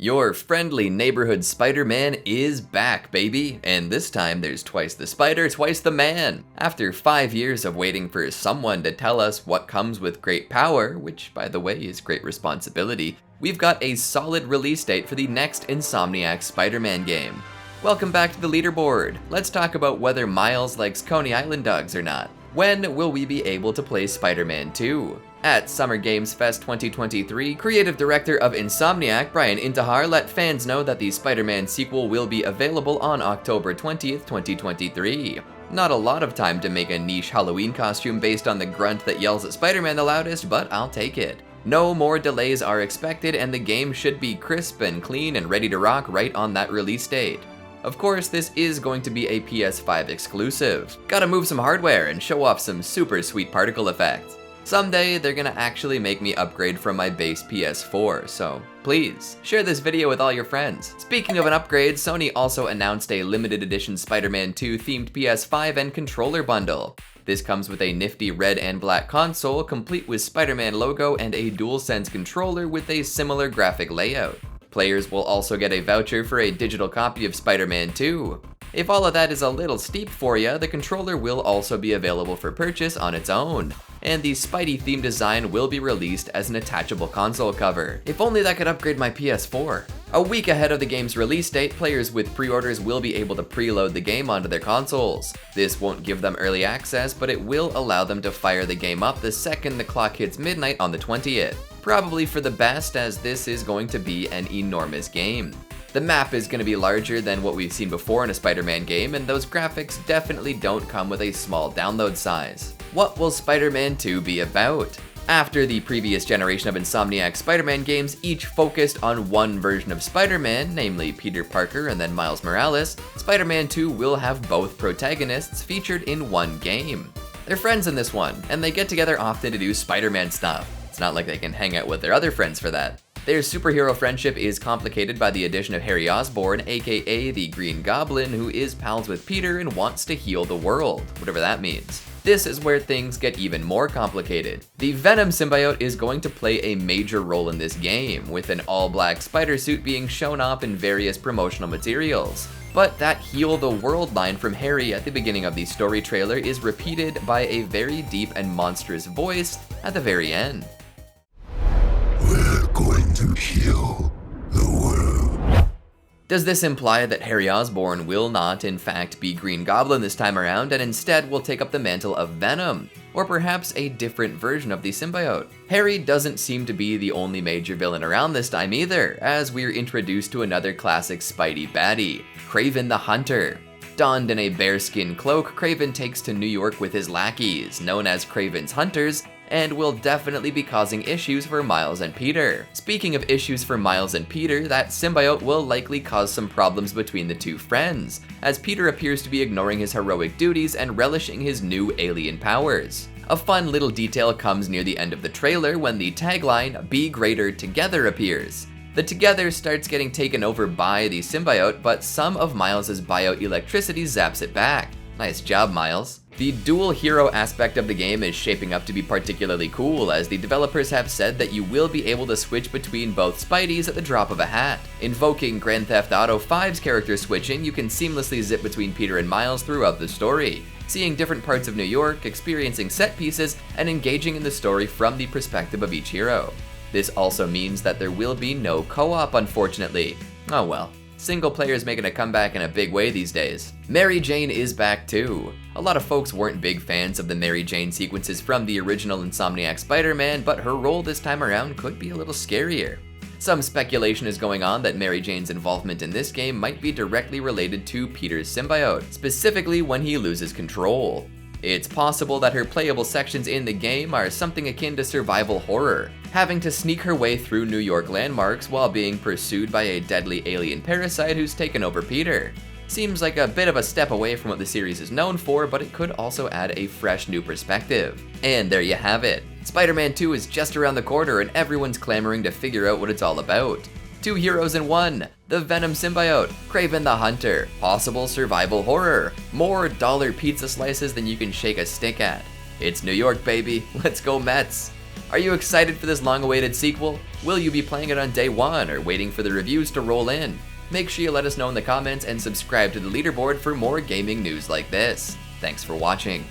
Your friendly neighborhood Spider-Man is back, baby! And this time there's twice the spider, twice the man! After 5 years of waiting for someone to tell us what comes with great power, which by the way is great responsibility, we've got a solid release date for the next Insomniac Spider-Man game. Welcome back to the Leaderboard. Let's talk about whether Miles likes Coney Island Dogs or not. When will we be able to play Spider-Man 2? At Summer Games Fest 2023, creative director of Insomniac, Brian Intihar, let fans know that the Spider-Man sequel will be available on October 20th, 2023. Not a lot of time to make a niche Halloween costume based on the grunt that yells at Spider-Man the loudest, but I'll take it. No more delays are expected, and the game should be crisp and clean and ready to rock right on that release date. Of course, this is going to be a PS5 exclusive. Gotta move some hardware and show off some super sweet particle effects. Someday, they're gonna actually make me upgrade from my base PS4, so please, share this video with all your friends. Speaking of an upgrade, Sony also announced a limited edition Spider-Man 2 themed PS5 and controller bundle. This comes with a nifty red and black console, complete with Spider-Man logo and a DualSense controller with a similar graphic layout. Players will also get a voucher for a digital copy of Spider-Man 2. If all of that is a little steep for you, the controller will also be available for purchase on its own. And the Spidey theme design will be released as an attachable console cover. If only that could upgrade my PS4. A week ahead of the game's release date, players with pre-orders will be able to preload the game onto their consoles. This won't give them early access, but it will allow them to fire the game up the second the clock hits midnight on the 20th. Probably for the best, as this is going to be an enormous game. The map is going to be larger than what we've seen before in a Spider-Man game, and those graphics definitely don't come with a small download size. What will Spider-Man 2 be about? After the previous generation of Insomniac Spider-Man games each focused on one version of Spider-Man, namely Peter Parker and then Miles Morales, Spider-Man 2 will have both protagonists featured in one game. They're friends in this one, and they get together often to do Spider-Man stuff. It's not like they can hang out with their other friends for that. Their superhero friendship is complicated by the addition of Harry Osborn, aka the Green Goblin, who is pals with Peter and wants to heal the world, whatever that means. This is where things get even more complicated. The Venom symbiote is going to play a major role in this game, with an all-black spider suit being shown off in various promotional materials. But that heal the world line from Harry at the beginning of the story trailer is repeated by a very deep and monstrous voice at the very end. We're going to heal the world. Does this imply that Harry Osborn will not, in fact, be Green Goblin this time around and instead will take up the mantle of Venom? Or perhaps a different version of the symbiote? Harry doesn't seem to be the only major villain around this time either, as we're introduced to another classic Spidey baddie, Kraven the Hunter. Donned in a bearskin cloak, Kraven takes to New York with his lackeys, known as Kraven's Hunters, and will definitely be causing issues for Miles and Peter. Speaking of issues for Miles and Peter, that symbiote will likely cause some problems between the two friends, as Peter appears to be ignoring his heroic duties and relishing his new alien powers. A fun little detail comes near the end of the trailer when the tagline, "Be Greater Together," appears. The Together starts getting taken over by the symbiote, but some of Miles' bioelectricity zaps it back. Nice job, Miles. The dual hero aspect of the game is shaping up to be particularly cool, as the developers have said that you will be able to switch between both Spideys at the drop of a hat. Invoking Grand Theft Auto 5's character switching, you can seamlessly zip between Peter and Miles throughout the story, seeing different parts of New York, experiencing set pieces, and engaging in the story from the perspective of each hero. This also means that there will be no co-op, unfortunately. Oh well. Single player's making a comeback in a big way these days. Mary Jane is back too. A lot of folks weren't big fans of the Mary Jane sequences from the original Insomniac Spider-Man, but her role this time around could be a little scarier. Some speculation is going on that Mary Jane's involvement in this game might be directly related to Peter's symbiote, specifically when he loses control. It's possible that her playable sections in the game are something akin to survival horror, having to sneak her way through New York landmarks while being pursued by a deadly alien parasite who's taken over Peter. Seems like a bit of a step away from what the series is known for, but it could also add a fresh new perspective. And there you have it. Spider-Man 2 is just around the corner and everyone's clamoring to figure out what it's all about. Two heroes in one, the Venom symbiote, Kraven the Hunter, possible survival horror, more dollar pizza slices than you can shake a stick at. It's New York, baby, let's go Mets! Are you excited for this long-awaited sequel? Will you be playing it on day one or waiting for the reviews to roll in? Make sure you let us know in the comments and subscribe to the Leaderboard for more gaming news like this. Thanks for watching.